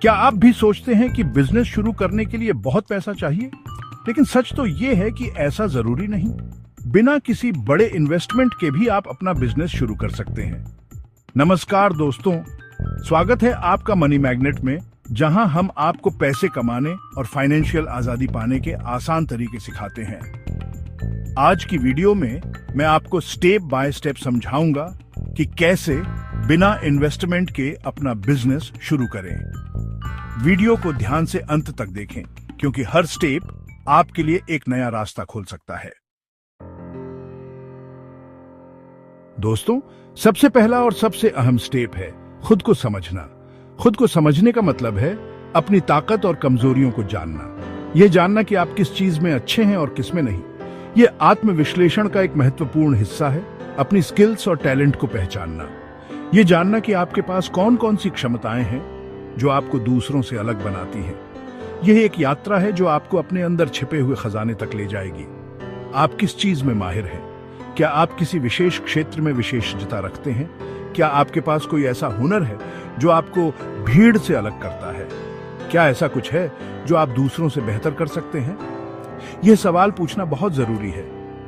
क्या आप भी सोचते हैं कि बिजनेस शुरू करने के लिए बहुत पैसा चाहिए? लेकिन सच तो ये है कि ऐसा जरूरी नहीं। बिना किसी बड़े इन्वेस्टमेंट के भी आप अपना बिजनेस शुरू कर सकते हैं। नमस्कार दोस्तों, स्वागत है आपका मनी मैग्नेट में, जहां हम आपको पैसे कमाने और फाइनेंशियल आजादी पाने के आसान तरीके सिखाते हैं। आज की वीडियो में मैं आपको स्टेप बाय स्टेप समझाऊंगा कि कैसे बिना इन्वेस्टमेंट के अपना बिजनेस शुरू करें। वीडियो को ध्यान से अंत तक देखें, क्योंकि हर स्टेप आपके लिए एक नया रास्ता खोल सकता है। दोस्तों, सबसे पहला और सबसे अहम स्टेप है खुद को समझना। खुद को समझने का मतलब है अपनी ताकत और कमजोरियों को जानना। यह जानना कि आप किस चीज में अच्छे हैं और किस में नहीं। यह आत्मविश्लेषण का एक महत्वपूर्ण हिस्सा है। अपनी स्किल्स और टैलेंट को पहचानना, यह जानना कि आपके पास कौन कौन सी क्षमताएं हैं जो आपको दूसरों से अलग बनाती हैं। यह एक यात्रा है जो आपको अपने अंदर छिपे हुए खजाने तक ले जाएगी। आप किस चीज में माहिर हैं? क्या आप किसी विशेष क्षेत्र में विशेषज्ञता रखते हैं? क्या आपके पास कोई ऐसा हुनर है जो आपको भीड़ से अलग करता है? क्या ऐसा कुछ है जो आप दूसरों से बेहतर कर सकते हैं? यह सवाल पूछना बहुत जरूरी है,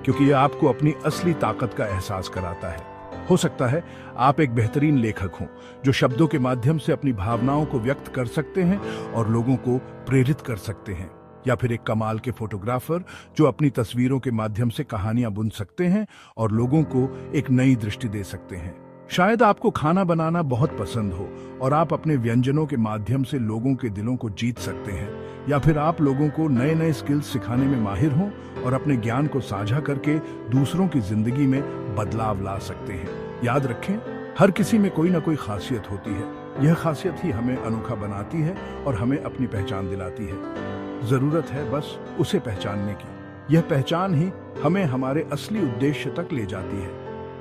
क्योंकि यह आपको अपनी असली ताकत का एहसास कराता है। हो सकता है आप एक बेहतरीन लेखक हों, जो शब्दों के माध्यम से अपनी भावनाओं को व्यक्त कर सकते हैं और लोगों को प्रेरित कर सकते हैं, या फिर एक कमाल के फोटोग्राफर जो अपनी तस्वीरों के माध्यम से कहानियां बुन सकते हैं और लोगों को एक नई दृष्टि दे सकते हैं। शायद आपको खाना बनाना बहुत पसंद हो और आप अपने व्यंजनों के माध्यम से लोगों के दिलों को जीत सकते हैं, या फिर आप लोगों को नए नए स्किल्स सिखाने में माहिर हों और अपने ज्ञान को साझा करके दूसरों की जिंदगी में बदलाव ला सकते हैं। याद रखें, हर किसी में कोई ना कोई खासियत होती है। यह खासियत ही हमें अनोखा बनाती है और हमें अपनी पहचान दिलाती है। जरूरत है बस उसे पहचानने की। यह पहचान ही हमें हमारे असली उद्देश्य तक ले जाती है।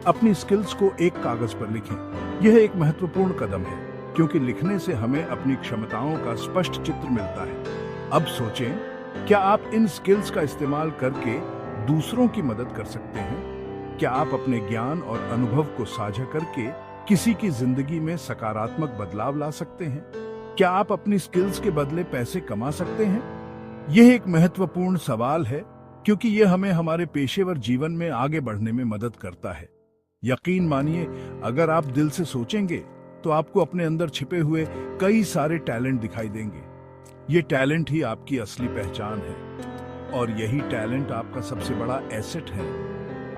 अपनी स्किल्स को एक कागज पर लिखें। यह एक महत्वपूर्ण कदम है, क्योंकि लिखने से हमें अपनी क्षमताओं का स्पष्ट चित्र मिलता है। अब सोचें, क्या आप इन स्किल्स का इस्तेमाल करके दूसरों की मदद कर सकते हैं? क्या आप अपने ज्ञान और अनुभव को साझा करके किसी की जिंदगी में सकारात्मक बदलाव ला सकते हैं? क्या आप अपनी स्किल्स के बदले पैसे कमा सकते हैं? यह एक महत्वपूर्ण सवाल है, क्योंकि यह हमें हमारे पेशेवर जीवन में आगे बढ़ने में मदद करता है। यकीन मानिए, अगर आप दिल से सोचेंगे तो आपको अपने अंदर छिपे हुए कई सारे टैलेंट दिखाई देंगे। ये टैलेंट ही आपकी असली पहचान है, और यही टैलेंट आपका सबसे बड़ा एसेट है,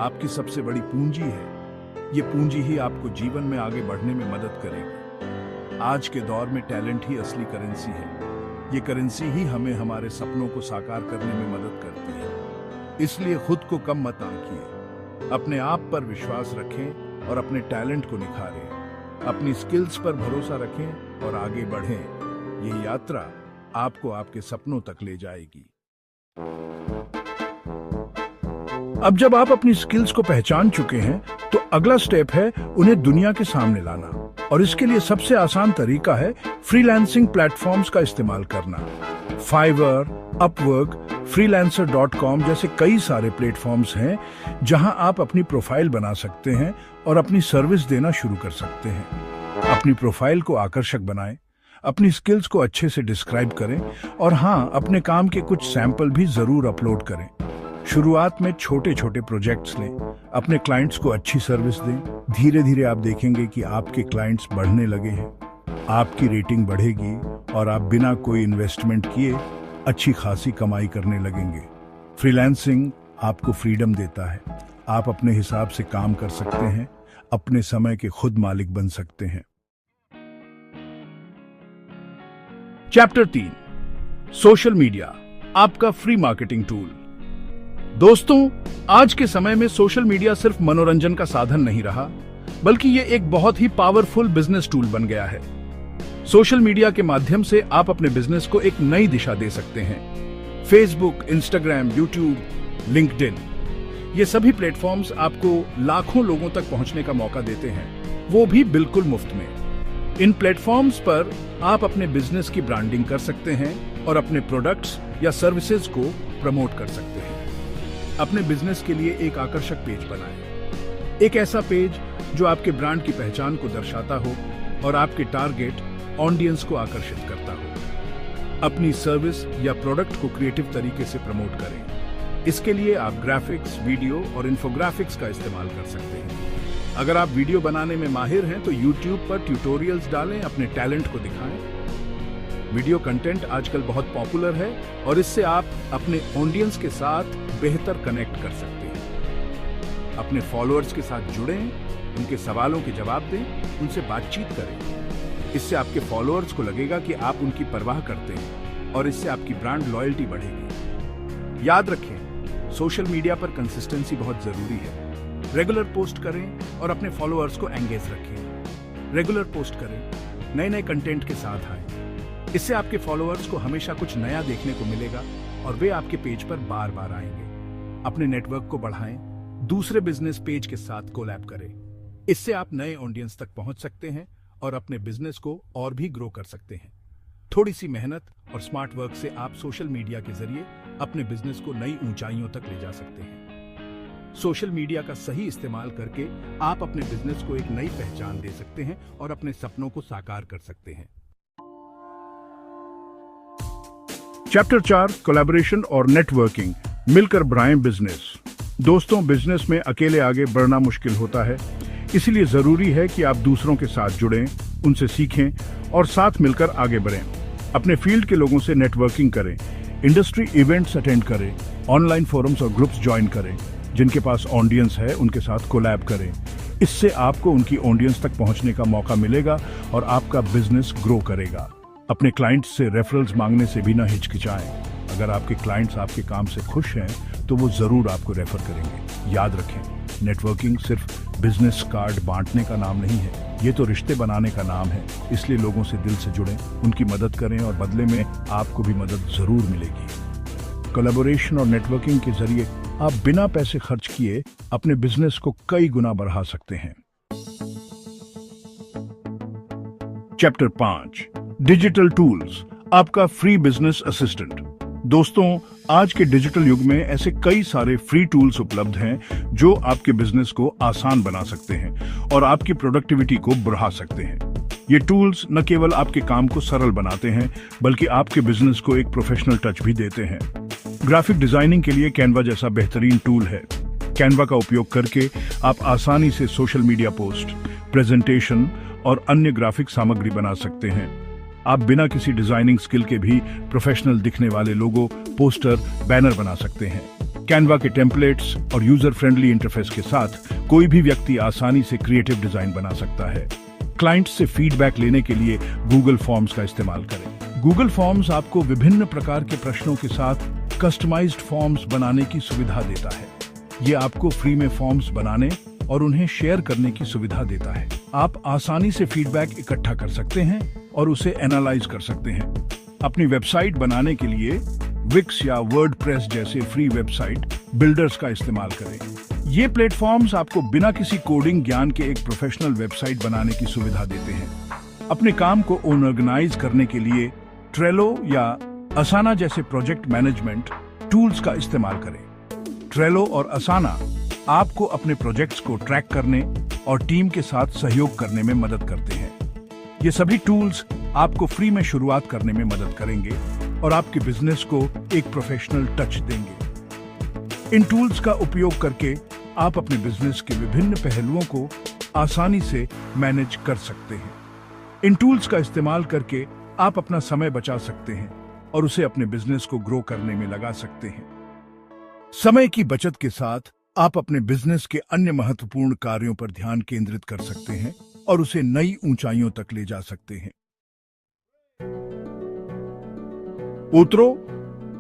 आपकी सबसे बड़ी पूंजी है। ये पूंजी ही आपको जीवन में आगे बढ़ने में मदद करेगी। आज के दौर में टैलेंट ही असली करेंसी है। ये करेंसी ही हमें हमारे सपनों को साकार करने में मदद करती है। इसलिए खुद को कम मत आंकिए, अपने आप पर विश्वास रखें और अपने टैलेंट को निखारें। अपनी स्किल्स पर भरोसा रखें और आगे बढ़ें। ये यात्रा आपको आपके सपनों तक ले जाएगी। अब जब आप अपनी स्किल्स को पहचान चुके हैं, तो अगला स्टेप है उन्हें दुनिया के सामने लाना। और इसके लिए सबसे आसान तरीका है फ्रीलांसिंग प्लेटफॉर्म्स का इस्तेमाल करना। फाइवर, अपवर्क, freelancer.com जैसे कई सारे प्लेटफॉर्म्स हैं जहां आप अपनी प्रोफाइल बना सकते हैं और अपनी सर्विस देना शुरू कर सकते हैं। अपनी प्रोफाइल को आकर्षक बनाएं, अपनी स्किल्स को अच्छे से डिस्क्राइब करें, और हाँ, अपने काम के कुछ सैंपल भी जरूर अपलोड करें। शुरुआत में छोटे छोटे प्रोजेक्ट्स लें, अपने क्लाइंट्स को अच्छी सर्विस दें। धीरे धीरे आप देखेंगे कि आपके क्लाइंट्स बढ़ने लगे हैं, आपकी रेटिंग बढ़ेगी और आप बिना कोई इन्वेस्टमेंट किए अच्छी खासी कमाई करने लगेंगे। फ्रीलांसिंग आपको फ्रीडम देता है। आप अपने हिसाब से काम कर सकते हैं, अपने समय के खुद मालिक बन सकते हैं। चैप्टर 3, सोशल मीडिया, आपका फ्री मार्केटिंग टूल। दोस्तों, आज के समय में सोशल मीडिया सिर्फ मनोरंजन का साधन नहीं रहा, बल्कि ये एक बहुत ही पावरफुल बिजनेस टूल बन गया है। सोशल मीडिया के माध्यम से आप अपने बिजनेस को एक नई दिशा दे सकते हैं। फेसबुक, इंस्टाग्राम, यूट्यूब, लिंक्डइन, ये सभी प्लेटफॉर्म्स आपको लाखों लोगों तक पहुंचने का मौका देते हैं, वो भी बिल्कुल मुफ्त में। इन प्लेटफॉर्म्स पर आप अपने बिजनेस की ब्रांडिंग कर सकते हैं और अपने प्रोडक्ट्स या सर्विसेज को प्रमोट कर सकते हैं। अपने बिजनेस के लिए एक आकर्षक पेज बनाएं। एक ऐसा पेज जो आपके ब्रांड की पहचान को दर्शाता हो और आपके टारगेट ऑडियंस को आकर्षित करता हो। अपनी सर्विस या प्रोडक्ट को क्रिएटिव तरीके से प्रमोट करें। इसके लिए आप ग्राफिक्स, वीडियो और इन्फोग्राफिक्स का इस्तेमाल कर सकते हैं। अगर आप वीडियो बनाने में माहिर हैं तो YouTube पर ट्यूटोरियल्स डालें, अपने टैलेंट को दिखाएं। वीडियो कंटेंट आजकल बहुत पॉपुलर है और इससे आप अपने ऑडियंस के साथ बेहतर कनेक्ट कर सकते हैं। अपने फॉलोअर्स के साथ जुड़ें, उनके सवालों के जवाब दें, उनसे बातचीत करें। इससे आपके फॉलोअर्स को लगेगा कि आप उनकी परवाह करते हैं और इससे आपकी ब्रांड लॉयल्टी बढ़ेगी। याद रखें, सोशल मीडिया पर कंसिस्टेंसी बहुत जरूरी है। रेगुलर पोस्ट करें और अपने फॉलोअर्स को एंगेज रखें। रेगुलर पोस्ट करें, नए नए कंटेंट के साथ आएं। इससे आपके फॉलोअर्स को हमेशा कुछ नया देखने को मिलेगा और वे आपके पेज पर बार बार आएंगे। अपने नेटवर्क को बढ़ाएं, दूसरे बिजनेस पेज के साथ कोलैब करें। इससे आप नए ऑडियंस तक पहुंच सकते हैं और अपने बिजनेस को और भी ग्रो कर सकते हैं। थोड़ी सी मेहनत और स्मार्ट वर्क से आप सोशल मीडिया के जरिए अपने बिजनेस को नई ऊंचाइयों तक ले जा सकते हैं। सोशल मीडिया का सही इस्तेमाल करके आप अपने बिजनेस को एक नई पहचान दे सकते हैं और अपने सपनों को साकार कर सकते हैं। चैप्टर 4, कोलैबोरेशन और नेटवर्किंग, मिलकर बढ़ाएं बिजनेस। दोस्तों, बिजनेस में अकेले आगे बढ़ना मुश्किल होता है, इसीलिए जरूरी है कि आप दूसरों के साथ जुड़ें, उनसे सीखें और साथ मिलकर आगे बढ़ें। अपने फील्ड के लोगों से नेटवर्किंग करें, इंडस्ट्री इवेंट्स अटेंड करें, ऑनलाइन फोरम्स और ग्रुप्स ज्वाइन करें। जिनके पास ऑडियंस है उनके साथ कोलैब करें। इससे आपको उनकी ऑडियंस तक पहुंचने का मौका मिलेगा और आपका बिजनेस ग्रो करेगा। अपने क्लाइंट्स से रेफरल्स मांगने से भी ना हिचकिचाएं। अगर आपके क्लाइंट्स आपके काम से खुश हैं तो वो जरूर आपको रेफर करेंगे। याद रखें, नेटवर्किंग सिर्फ बिजनेस कार्ड बांटने का नाम नहीं है, ये तो रिश्ते बनाने का नाम है। इसलिए लोगों से दिल से जुड़ें, उनकी मदद करें और बदले में आपको भी मदद जरूर मिलेगी। कोलैबोरेशन और नेटवर्किंग के जरिए आप बिना पैसे खर्च किए अपने बिजनेस को कई गुना बढ़ा सकते हैं। चैप्टर 5, डिजिटल टूल्स, आपका फ्री बिजनेस असिस्टेंट। दोस्तों, आज के डिजिटल युग में ऐसे कई सारे फ्री टूल्स उपलब्ध हैं जो आपके बिजनेस को आसान बना सकते हैं और आपकी प्रोडक्टिविटी को बढ़ा सकते हैं। ये टूल्स न केवल आपके काम को सरल बनाते हैं बल्कि आपके बिजनेस को एक प्रोफेशनल टच भी देते हैं। ग्राफिक डिजाइनिंग के लिए कैनवा जैसा बेहतरीन टूल है। कैनवा का उपयोग करके आप आसानी से सोशल मीडिया पोस्ट, प्रेजेंटेशन और अन्य ग्राफिक सामग्री बना सकते हैं। आप बिना किसी डिजाइनिंग स्किल के भी प्रोफेशनल दिखने वाले लोगो, पोस्टर, बैनर बना सकते हैं। कैनवा के टेम्पलेट्स और यूजर फ्रेंडली इंटरफेस के साथ कोई भी व्यक्ति आसानी से क्रिएटिव डिजाइन बना सकता है। क्लाइंट्स से फीडबैक लेने के लिए गूगल फॉर्म्स का इस्तेमाल करें। गूगल फॉर्म्स आपको विभिन्न प्रकार के प्रश्नों के साथ कस्टमाइज्ड फॉर्म्स बनाने की सुविधा देता है। ये आपको फ्री में फॉर्म्स बनाने और उन्हें शेयर करने की सुविधा देता है। आप आसानी से फीडबैक इकट्ठा कर सकते हैं और उसे एनालाइज कर सकते हैं। अपनी वेबसाइट बनाने के लिए विक्स या वर्डप्रेस जैसे फ्री वेबसाइट बिल्डर्स का इस्तेमाल करें। ये प्लेटफॉर्म्स आपको बिना किसी कोडिंग ज्ञान के एक प्रोफेशनल वेबसाइट बनाने की सुविधा देते हैं। अपने काम को ऑर्गेनाइज करने के लिए ट्रेलो या असाना जैसे प्रोजेक्ट मैनेजमेंट टूल्स का इस्तेमाल करें। ट्रेलो और असाना आपको अपने प्रोजेक्ट्स को ट्रैक करने और टीम के साथ सहयोग करने में मदद करते हैं। ये सभी टूल्स आपको फ्री में शुरुआत करने में मदद करेंगे और आपके बिजनेस को एक प्रोफेशनल टच देंगे। इन टूल्स का उपयोग करके आप अपने बिजनेस के विभिन्न पहलुओं को आसानी से मैनेज कर सकते हैं। इन टूल्स का इस्तेमाल करके आप अपना समय बचा सकते हैं और उसे अपने बिजनेस को ग्रो करने में लगा सकते हैं। समय की बचत के साथ आप अपने बिजनेस के अन्य महत्वपूर्ण कार्यों पर ध्यान केंद्रित कर सकते हैं और उसे नई ऊंचाइयों तक ले जा सकते हैं। उतरो,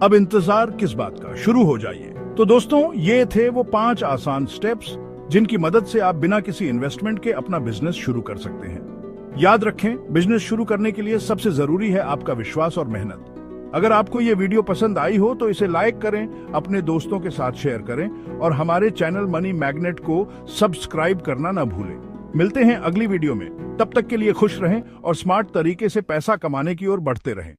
अब इंतजार किस बात का, शुरू हो जाइए। तो दोस्तों, ये थे वो 5 आसान स्टेप्स जिनकी मदद से आप बिना किसी इन्वेस्टमेंट के अपना बिजनेस शुरू कर सकते हैं। याद रखें, बिजनेस शुरू करने के लिए सबसे जरूरी है आपका विश्वास और मेहनत। अगर आपको ये वीडियो पसंद आई हो तो इसे लाइक करें, अपने दोस्तों के साथ शेयर करें और हमारे चैनल मनी मैग्नेट को सब्सक्राइब करना ना भूलें। मिलते हैं अगली वीडियो में। तब तक के लिए खुश रहें और स्मार्ट तरीके से पैसा कमाने की ओर बढ़ते रहें।